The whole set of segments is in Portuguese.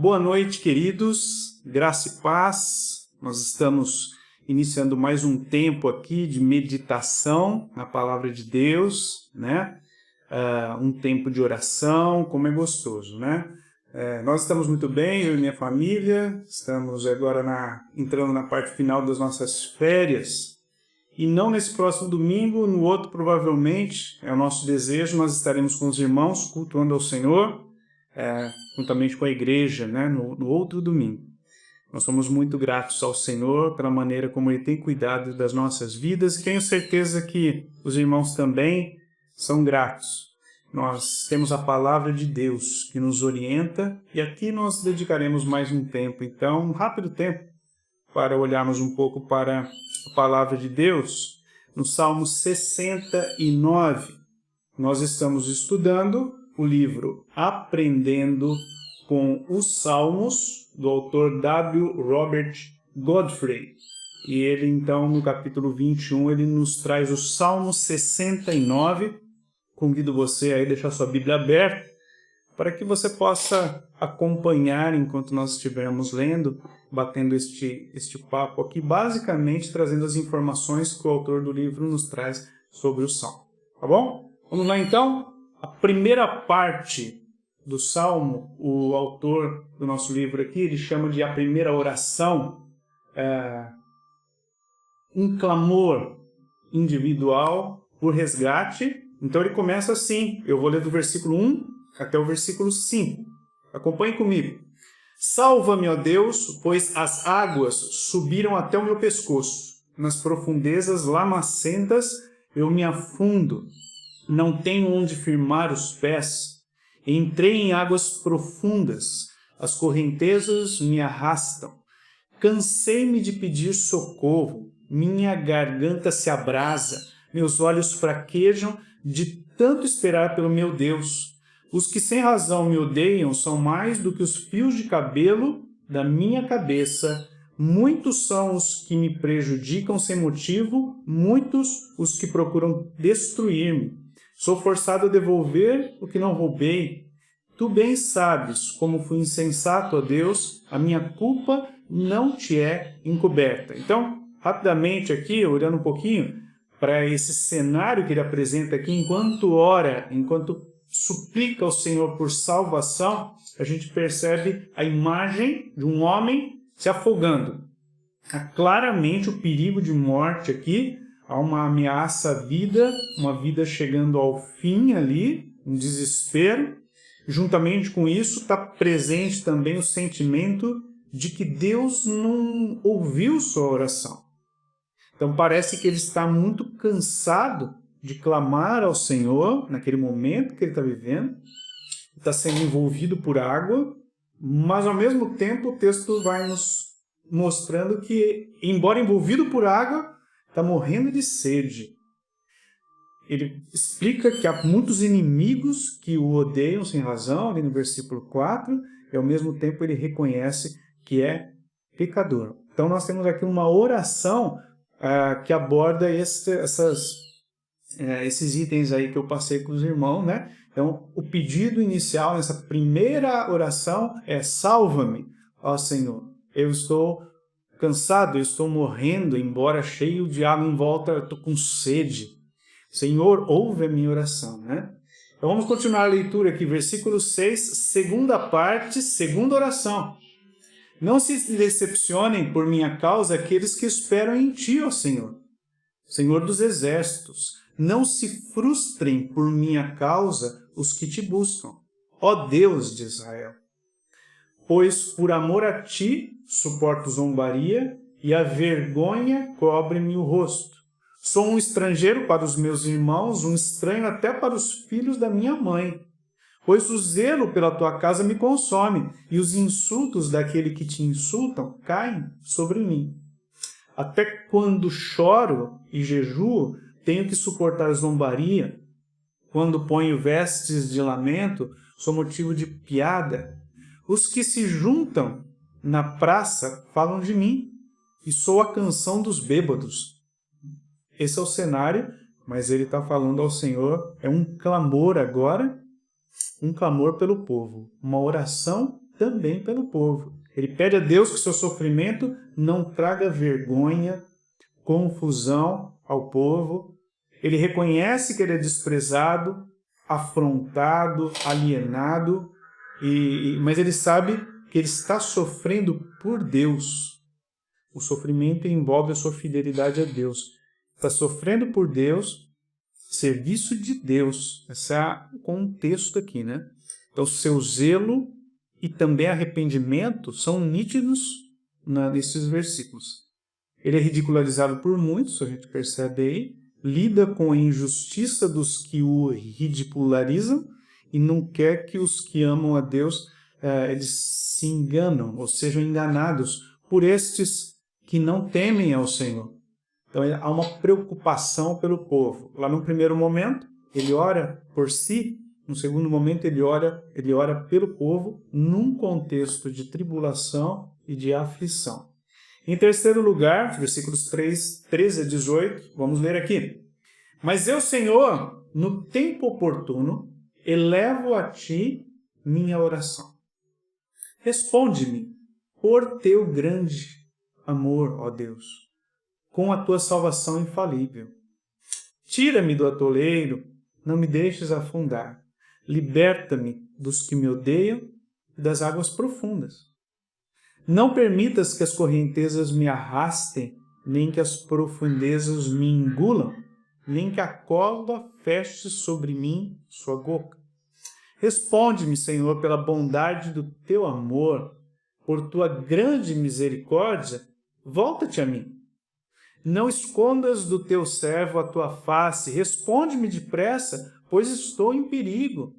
Boa noite, queridos, graça e paz. Nós estamos iniciando mais um tempo aqui de meditação na Palavra de Deus, né? Um tempo de oração, como é gostoso, né? Nós estamos muito bem, eu e minha família, estamos agora entrando na parte final das nossas férias. E não nesse próximo domingo, no outro provavelmente, é o nosso desejo, nós estaremos com os irmãos cultuando ao Senhor, juntamente com a igreja, né, no outro domingo. Nós somos muito gratos ao Senhor pela maneira como Ele tem cuidado das nossas vidas e tenho certeza que os irmãos também são gratos. Nós temos a palavra de Deus que nos orienta e aqui nós dedicaremos mais um tempo, então, um rápido tempo, para olharmos um pouco para a palavra de Deus. No Salmo 69, nós estamos estudando o livro Aprendendo com os Salmos, do autor W. Robert Godfrey. E ele, então, no capítulo 21, ele nos traz o Salmo 69. Convido você a deixar sua Bíblia aberta para que você possa acompanhar enquanto nós estivermos lendo, batendo este papo aqui, basicamente trazendo as informações que o autor do livro nos traz sobre o Salmo. Tá bom? Vamos lá, então? A primeira parte do Salmo, o autor do nosso livro aqui, ele chama de a primeira oração, um clamor individual por resgate. Então ele começa assim, eu vou ler do versículo 1 até o versículo 5. Acompanhe comigo. Salva-me, ó Deus, pois as águas subiram até o meu pescoço. Nas profundezas lamacentas eu me afundo. Não tenho onde firmar os pés. Entrei em águas profundas. As correntezas me arrastam. Cansei-me de pedir socorro. Minha garganta se abrasa. Meus olhos fraquejam de tanto esperar pelo meu Deus. Os que sem razão me odeiam são mais do que os fios de cabelo da minha cabeça. Muitos são os que me prejudicam sem motivo, muitos os que procuram destruir-me. Sou forçado a devolver o que não roubei. Tu bem sabes como fui insensato a Deus, a minha culpa não te é encoberta. Então, rapidamente aqui, olhando um pouquinho para esse cenário que ele apresenta aqui, enquanto ora, enquanto suplica ao Senhor por salvação, a gente percebe a imagem de um homem se afogando. Há claramente o perigo de morte aqui, há uma ameaça à vida, uma vida chegando ao fim ali, um desespero. Juntamente com isso está presente também o sentimento de que Deus não ouviu sua oração. Então parece que ele está muito cansado de clamar ao Senhor naquele momento que ele está vivendo, está sendo envolvido por água, mas ao mesmo tempo o texto vai nos mostrando que, embora envolvido por água, está morrendo de sede. Ele explica que há muitos inimigos que o odeiam sem razão, ali no versículo 4, e ao mesmo tempo ele reconhece que é pecador. Então nós temos aqui uma oração que aborda esses itens aí que eu passei com os irmãos, né? Então, o pedido inicial nessa primeira oração é: salva-me, ó Senhor. Eu estou cansado, eu estou morrendo, embora cheio de água em volta, eu estou com sede. Senhor, ouve a minha oração, né? Então vamos continuar a leitura aqui, versículo 6, segunda parte, segunda oração. Não se decepcionem por minha causa aqueles que esperam em ti, ó Senhor, Senhor dos exércitos. Não se frustrem por minha causa os que te buscam, ó Deus de Israel. Pois por amor a ti suporto zombaria e a vergonha cobre-me o rosto. Sou um estrangeiro para os meus irmãos, um estranho até para os filhos da minha mãe. Pois o zelo pela tua casa me consome, e os insultos daquele que te insultam caem sobre mim. Até quando choro e jejuo, tenho que suportar zombaria. Quando ponho vestes de lamento, sou motivo de piada. Os que se juntam na praça falam de mim, e sou a canção dos bêbados. Esse é o cenário, mas ele está falando ao Senhor, é um clamor agora, um clamor pelo povo, uma oração também pelo povo. Ele pede a Deus que seu sofrimento não traga vergonha, confusão ao povo. Ele reconhece que ele é desprezado, afrontado, alienado, mas ele sabe que ele está sofrendo por Deus. O sofrimento envolve a sua fidelidade a Deus. Está sofrendo por Deus, serviço de Deus. Esse é o contexto aqui, né? Então, seu zelo e também arrependimento são nítidos nesses versículos. Ele é ridicularizado por muitos, a gente percebe aí, lida com a injustiça dos que o ridicularizam e não quer que os que amam a Deus eles se enganam ou sejam enganados por estes que não temem ao Senhor. Então há uma preocupação pelo povo. Lá no primeiro momento, ele ora por si. No segundo momento, ele ora pelo povo num contexto de tribulação e de aflição. Em terceiro lugar, versículos 13 a 18, vamos ler aqui. Mas eu, Senhor, no tempo oportuno, elevo a ti minha oração. Responde-me por teu grande amor, ó Deus, com a tua salvação infalível. Tira-me do atoleiro, não me deixes afundar. Liberta-me dos que me odeiam e das águas profundas. Não permitas que as correntezas me arrastem, nem que as profundezas me engulam, nem que a cova feche sobre mim sua boca. Responde-me, Senhor, pela bondade do teu amor, por tua grande misericórdia, volta-te a mim. Não escondas do teu servo a tua face, responde-me depressa, pois estou em perigo.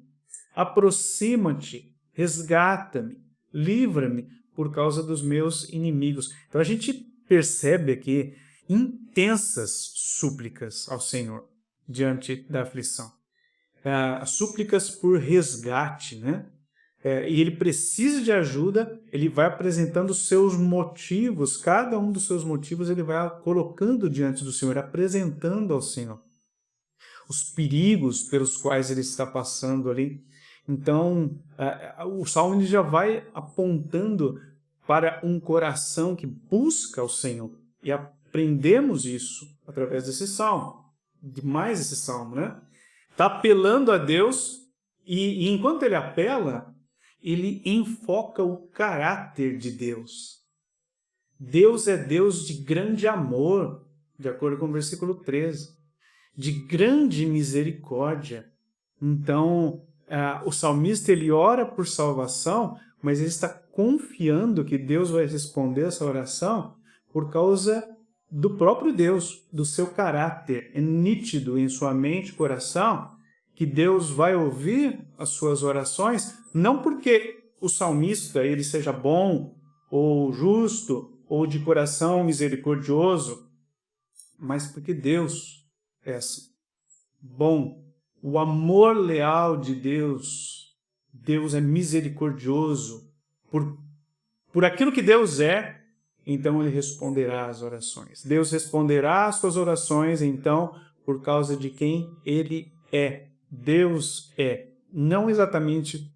Aproxima-te, resgata-me, livra-me por causa dos meus inimigos. Então a gente percebe aqui intensas súplicas ao Senhor diante da aflição. Súplicas por resgate, né? e ele precisa de ajuda, ele vai apresentando os seus motivos, cada um dos seus motivos ele vai colocando diante do Senhor, apresentando ao Senhor os perigos pelos quais ele está passando ali. Então, o Salmo ele já vai apontando para um coração que busca o Senhor. E aprendemos isso através desse Salmo, demais esse Salmo, né? Está apelando a Deus e enquanto ele apela, ele enfoca o caráter de Deus. Deus é Deus de grande amor, de acordo com o versículo 13, de grande misericórdia. Então, o salmista ele ora por salvação, mas ele está confiando que Deus vai responder essa oração por causa do próprio Deus, do seu caráter. É nítido em sua mente e coração que Deus vai ouvir as suas orações, não porque o salmista ele seja bom ou justo ou de coração misericordioso, mas porque Deus é assim, bom. O amor leal de Deus, Deus é misericordioso por aquilo que Deus é, então ele responderá às orações. Deus responderá às suas orações, então, por causa de quem ele é. Deus é, não exatamente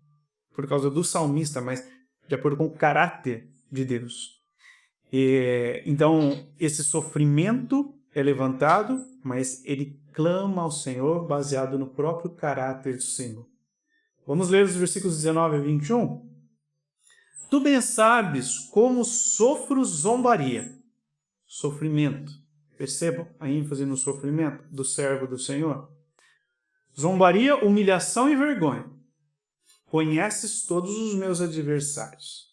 por causa do salmista, mas de acordo com o caráter de Deus. Então, esse sofrimento é levantado, mas ele clama ao Senhor baseado no próprio caráter do Senhor. Vamos ler os versículos 19 a 21? Tu bem sabes como sofro zombaria. Sofrimento. Percebam a ênfase no sofrimento do servo do Senhor. Zombaria, humilhação e vergonha. Conheces todos os meus adversários.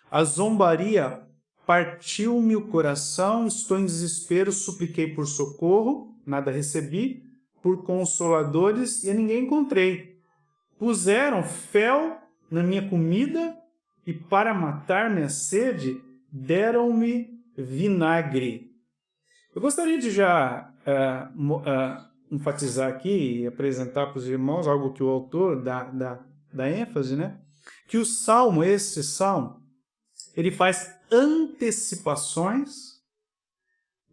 A zombaria partiu-me o coração, estou em desespero, supliquei por socorro, nada recebi, por consoladores e a ninguém encontrei. Puseram fel na minha comida e para matar-me a sede, deram-me vinagre. Eu gostaria de já enfatizar aqui e apresentar para os irmãos algo que o autor dá ênfase, né? Que o Salmo, esse Salmo, ele faz antecipações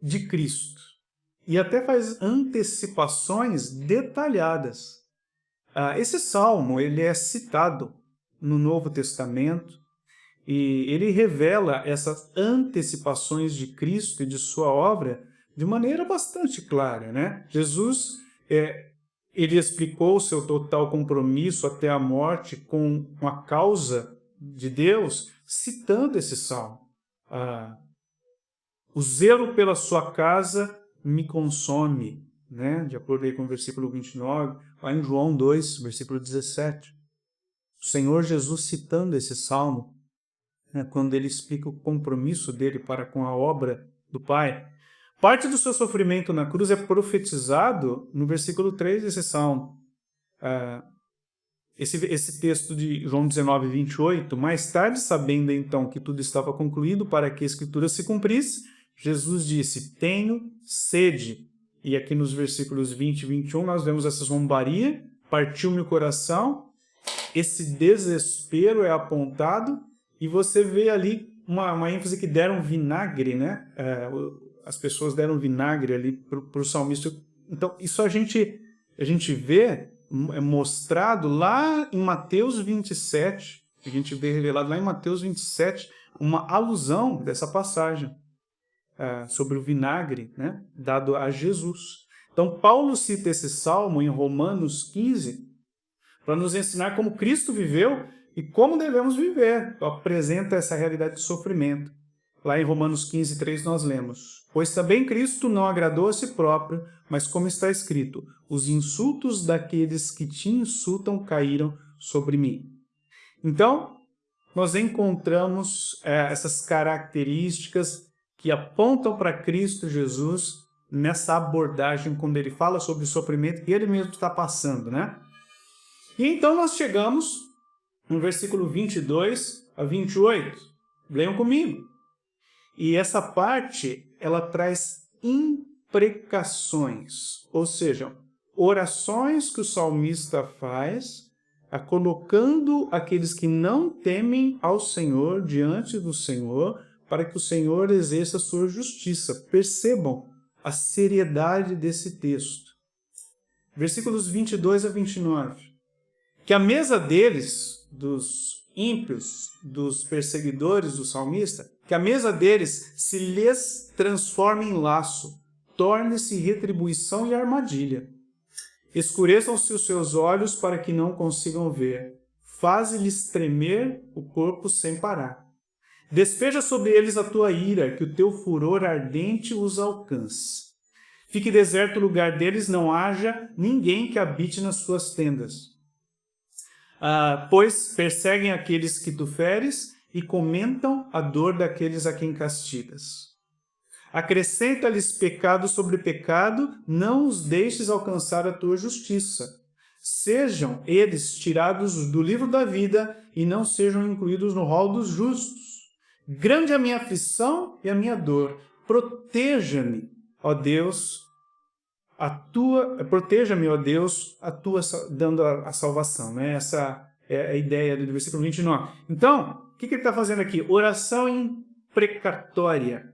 de Cristo e até faz antecipações detalhadas. Esse Salmo ele é citado no Novo Testamento e ele revela essas antecipações de Cristo e de sua obra de maneira bastante clara, né? Jesus ele explicou o seu total compromisso até a morte com a causa de Deus, citando esse salmo. O zelo pela sua casa me consome, né? De acordo aí com o versículo 29, lá em João 2, versículo 17. O Senhor Jesus citando esse salmo, né, quando ele explica o compromisso dele para com a obra do Pai. Parte do seu sofrimento na cruz é profetizado no versículo 3 desse salmo. Esse texto de João 19, 28, mais tarde, sabendo então que tudo estava concluído para que a Escritura se cumprisse, Jesus disse, tenho sede. E aqui nos versículos 20 e 21 nós vemos essa zombaria, partiu-me o coração, esse desespero é apontado, e você vê ali uma ênfase que deram vinagre, né? As pessoas deram vinagre ali para o salmista. Então, isso a gente vê mostrado lá em Mateus 27, a gente vê revelado lá em Mateus 27, uma alusão dessa passagem sobre o vinagre, né, dado a Jesus. Então, Paulo cita esse salmo em Romanos 15 para nos ensinar como Cristo viveu e como devemos viver. Então, apresenta essa realidade de sofrimento. Lá em Romanos 15, 3 nós lemos, pois também Cristo não agradou a si próprio, mas como está escrito, os insultos daqueles que te insultam caíram sobre mim. Então, nós encontramos essas características que apontam para Cristo Jesus nessa abordagem quando ele fala sobre o sofrimento que ele mesmo está passando, né? E então nós chegamos no versículo 22 a 28. Leiam comigo. E essa parte, ela traz imprecações, ou seja, orações que o salmista faz colocando aqueles que não temem ao Senhor diante do Senhor, para que o Senhor exerça a sua justiça. Percebam a seriedade desse texto. Versículos 22 a 29. Que a mesa deles, dos ímpios, dos perseguidores do salmista, que a mesa deles se lhes transforme em laço, torne-se retribuição e armadilha. Escureçam-se os seus olhos para que não consigam ver. Faze-lhes tremer o corpo sem parar. Despeja sobre eles a tua ira, que o teu furor ardente os alcance. Fique deserto o lugar deles, não haja ninguém que habite nas suas tendas. Pois perseguem aqueles que tu feres e comentam a dor daqueles a quem castigas. Acrescenta-lhes pecado sobre pecado, não os deixes alcançar a tua justiça. Sejam eles tirados do livro da vida e não sejam incluídos no rol dos justos. Grande é a minha aflição e a minha dor. Proteja-me, ó Deus, proteja-me, ó Deus, dando a salvação. Né? Essa é a ideia do versículo 29. Então, o que ele está fazendo aqui? Oração imprecatória.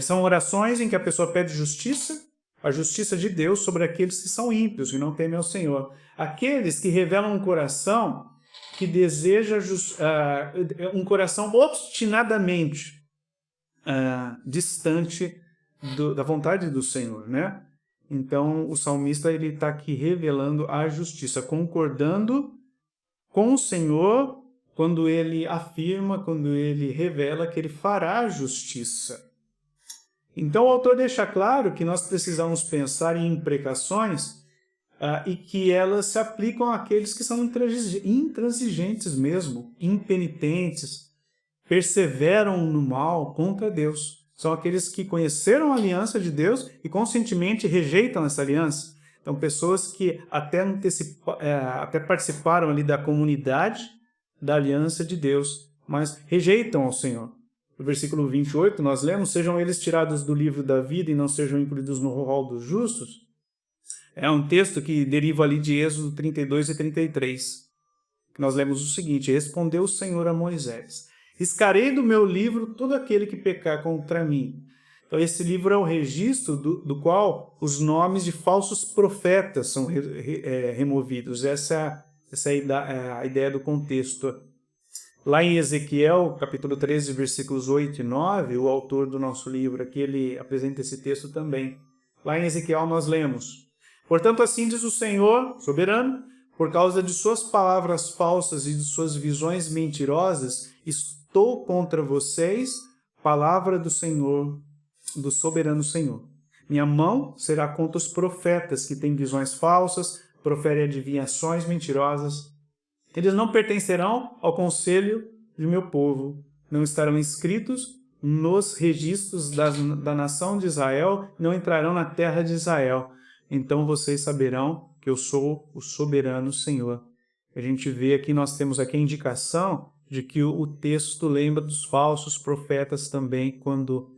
São orações em que a pessoa pede justiça, a justiça de Deus sobre aqueles que são ímpios, que não temem ao Senhor. Aqueles que revelam um coração que deseja um coração obstinadamente distante da vontade do Senhor, né? Então, o salmista está aqui revelando a justiça, concordando com o Senhor quando ele afirma, quando ele revela que ele fará a justiça. Então, o autor deixa claro que nós precisamos pensar em imprecações e que elas se aplicam àqueles que são intransigentes mesmo, impenitentes, perseveram no mal contra Deus. São aqueles que conheceram a aliança de Deus e conscientemente rejeitam essa aliança. Então, pessoas que até participaram ali da comunidade da aliança de Deus, mas rejeitam ao Senhor. No versículo 28, nós lemos, sejam eles tirados do livro da vida e não sejam incluídos no rol dos justos. É um texto que deriva ali de Êxodo 32 e 33. Nós lemos o seguinte: respondeu o Senhor a Moisés: riscarei do meu livro todo aquele que pecar contra mim. Então, esse livro é o registro do qual os nomes de falsos profetas são removidos. Essa é a ideia do contexto. Lá em Ezequiel, capítulo 13, versículos 8 e 9, o autor do nosso livro aqui, ele apresenta esse texto também. Lá em Ezequiel nós lemos: portanto, assim diz o Senhor, soberano, por causa de suas palavras falsas e de suas visões mentirosas, estou contra vocês, palavra do Senhor, do soberano Senhor. Minha mão será contra os profetas que têm visões falsas, proferem adivinhações mentirosas. Eles não pertencerão ao conselho de meu povo, não estarão inscritos nos registros da nação de Israel, não entrarão na terra de Israel. Então vocês saberão que eu sou o soberano Senhor. A gente vê aqui, nós temos aqui a indicação de que o texto lembra dos falsos profetas também quando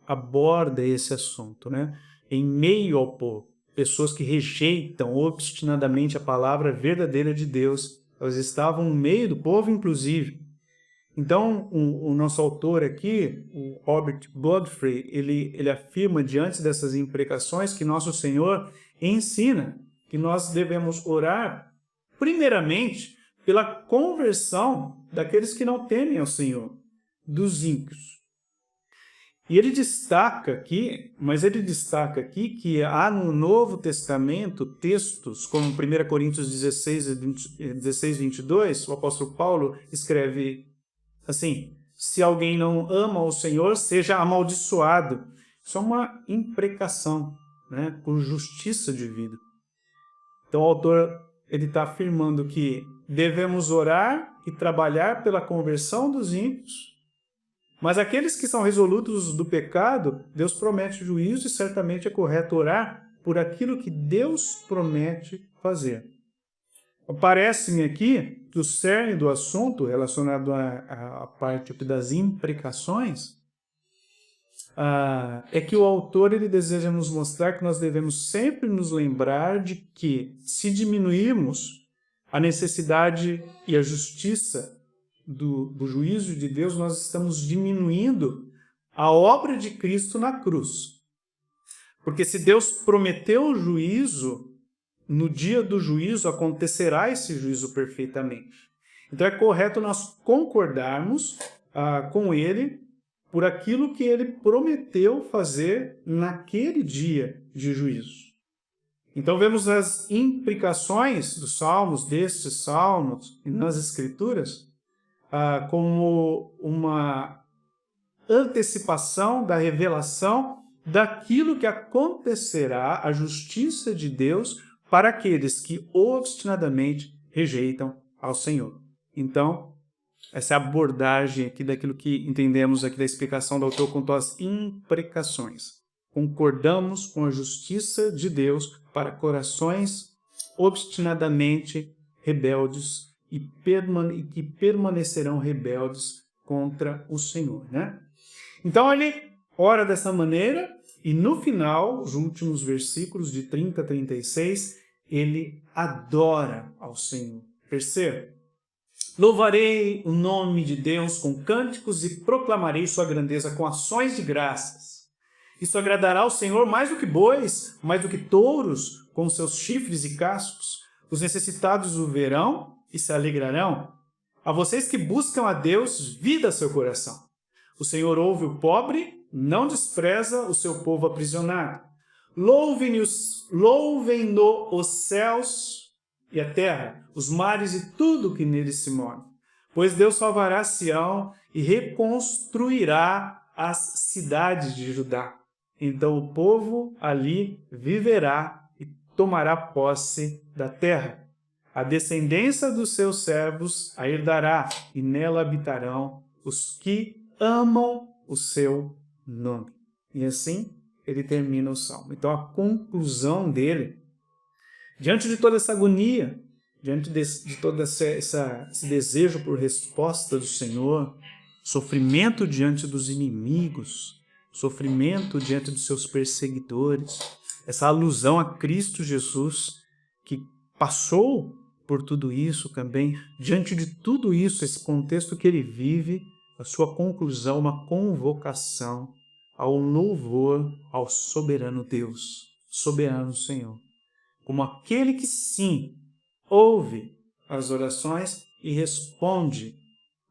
aborda esse assunto, né? Em meio ao povo, pessoas que rejeitam obstinadamente a palavra verdadeira de Deus, elas estavam no meio do povo, inclusive. Então, o nosso autor aqui, o Robert Godfrey, ele afirma, diante dessas imprecações, que nosso Senhor ensina que nós devemos orar, primeiramente, pela conversão daqueles que não temem ao Senhor, dos ímpios. E ele destaca aqui que há no Novo Testamento textos, como 1 Coríntios 16, 22, o apóstolo Paulo escreve assim: se alguém não ama o Senhor, seja amaldiçoado. Isso é uma imprecação, né, por justiça divina. Então o autor está afirmando que devemos orar e trabalhar pela conversão dos ímpios, mas aqueles que são resolutos do pecado, Deus promete juízo e certamente é correto orar por aquilo que Deus promete fazer. Parece-me aqui que o cerne do assunto relacionado à parte das imprecações é que o autor ele deseja nos mostrar que nós devemos sempre nos lembrar de que, se diminuirmos a necessidade e a justiça do juízo de Deus, nós estamos diminuindo a obra de Cristo na cruz. Porque se Deus prometeu o juízo, no dia do juízo acontecerá esse juízo perfeitamente. Então é correto nós concordarmos com Ele por aquilo que Ele prometeu fazer naquele dia de juízo. Então vemos as implicações dos salmos, destes salmos e nas Escrituras, como uma antecipação da revelação daquilo que acontecerá, a justiça de Deus para aqueles que obstinadamente rejeitam ao Senhor. Então, essa é a abordagem aqui daquilo que entendemos aqui da explicação do autor quanto às imprecações. Concordamos com a justiça de Deus para corações obstinadamente rebeldes e que permanecerão rebeldes contra o Senhor, né? Então ele ora dessa maneira e no final, os últimos versículos de 30 a 36, ele adora ao Senhor. Perceba? Louvarei o nome de Deus com cânticos e proclamarei sua grandeza com ações de graças. Isso agradará ao Senhor mais do que bois, mais do que touros, com seus chifres e cascos. Os necessitados o verão e se alegrarão. A vocês que buscam a Deus, vida seu coração. O Senhor ouve o pobre, não despreza o seu povo aprisionado. Louvem-no os céus e a terra, os mares e tudo que neles se move. Pois Deus salvará Sião e reconstruirá as cidades de Judá. Então o povo ali viverá e tomará posse da terra. A descendência dos seus servos a herdará, e nela habitarão os que amam o seu nome. E assim ele termina o salmo. Então a conclusão dele, diante de toda essa agonia, diante de todo esse desejo por resposta do Senhor, sofrimento diante dos inimigos, sofrimento diante dos seus perseguidores, essa alusão a Cristo Jesus, que passou por tudo isso também, diante de tudo isso, esse contexto que ele vive, a sua conclusão, uma convocação ao louvor ao soberano Deus, soberano Senhor, como aquele que sim, ouve as orações e responde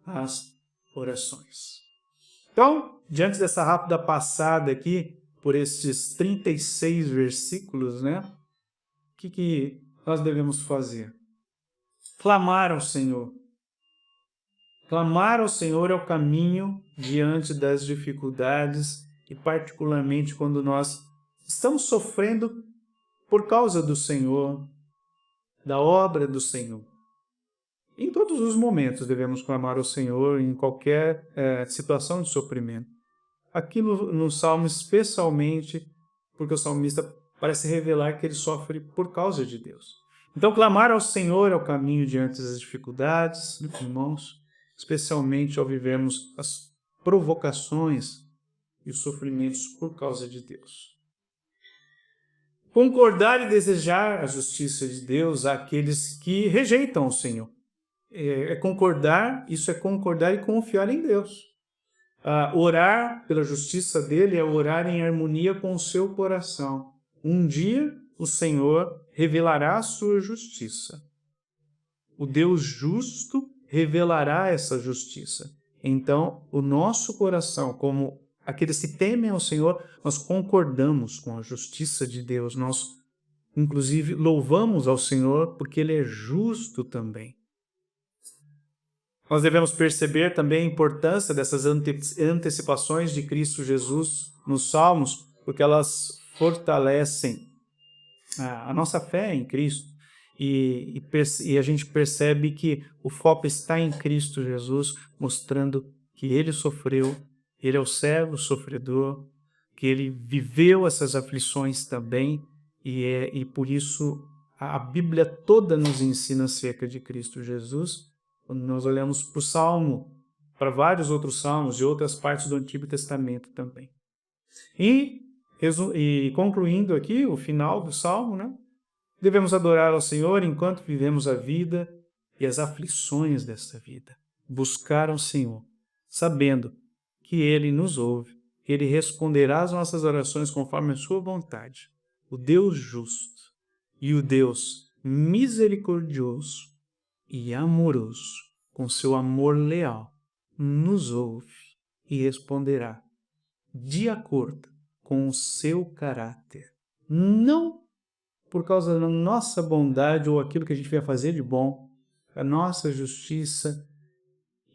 às orações. Então, diante dessa rápida passada aqui, por estes 36 versículos, né? O que nós devemos fazer? Clamar ao Senhor. Clamar ao Senhor é o caminho diante das dificuldades e particularmente quando nós estamos sofrendo por causa do Senhor, da obra do Senhor. Em todos os momentos devemos clamar ao Senhor, em qualquer situação de sofrimento. Aqui no Salmo, especialmente, porque o salmista parece revelar que ele sofre por causa de Deus. Então, clamar ao Senhor é o caminho diante das dificuldades, irmãos, especialmente ao vivermos as provocações e os sofrimentos por causa de Deus. Concordar e desejar a justiça de Deus àqueles que rejeitam o Senhor. Isso é concordar e confiar em Deus. Orar pela justiça dele é orar em harmonia com o seu coração. Um dia o Senhor revelará a sua justiça. O Deus justo revelará essa justiça. Então, o nosso coração, como aqueles que temem ao Senhor, nós concordamos com a justiça de Deus. Nós, inclusive, louvamos ao Senhor porque Ele é justo também. Nós devemos perceber também a importância dessas antecipações de Cristo Jesus nos Salmos, porque elas fortalecem a nossa fé em Cristo. E a gente percebe que o foco está em Cristo Jesus, mostrando que Ele sofreu, Ele é o servo sofredor, que Ele viveu essas aflições também, e por isso a Bíblia toda nos ensina acerca de Cristo Jesus. Quando nós olhamos para o Salmo, para vários outros salmos e outras partes do Antigo Testamento também. E concluindo aqui o final do Salmo, né? Devemos adorar ao Senhor enquanto vivemos a vida e as aflições desta vida. Buscar ao Senhor, sabendo que Ele nos ouve, que Ele responderá às nossas orações conforme a sua vontade. O Deus justo e o Deus misericordioso e amoroso, com seu amor leal, nos ouve e responderá de acordo com o seu caráter. Não por causa da nossa bondade ou aquilo que a gente vai fazer de bom, a nossa justiça,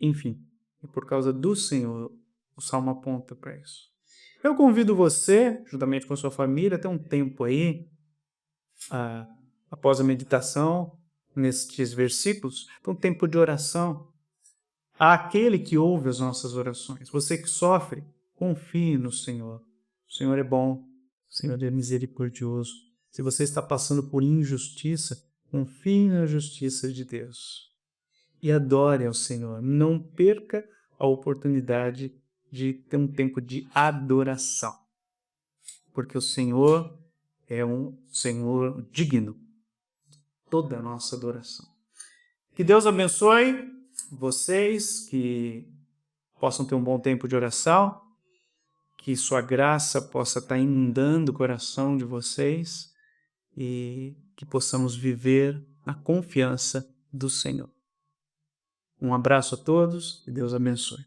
enfim, e por causa do Senhor, o Salmo aponta para isso. Eu convido você, juntamente com a sua família, a ter um tempo aí, após a meditação, nestes versículos, um tempo de oração àquele que ouve as nossas orações. Você que sofre, confie no Senhor. O Senhor é bom, o Senhor é misericordioso. Se você está passando por injustiça, confie na justiça de Deus. E adore ao Senhor. Não perca a oportunidade de ter um tempo de adoração. Porque o Senhor é um Senhor digno de toda a nossa adoração. Que Deus abençoe vocês, que possam ter um bom tempo de oração, que sua graça possa estar inundando o coração de vocês e que possamos viver na confiança do Senhor. Um abraço a todos e Deus abençoe.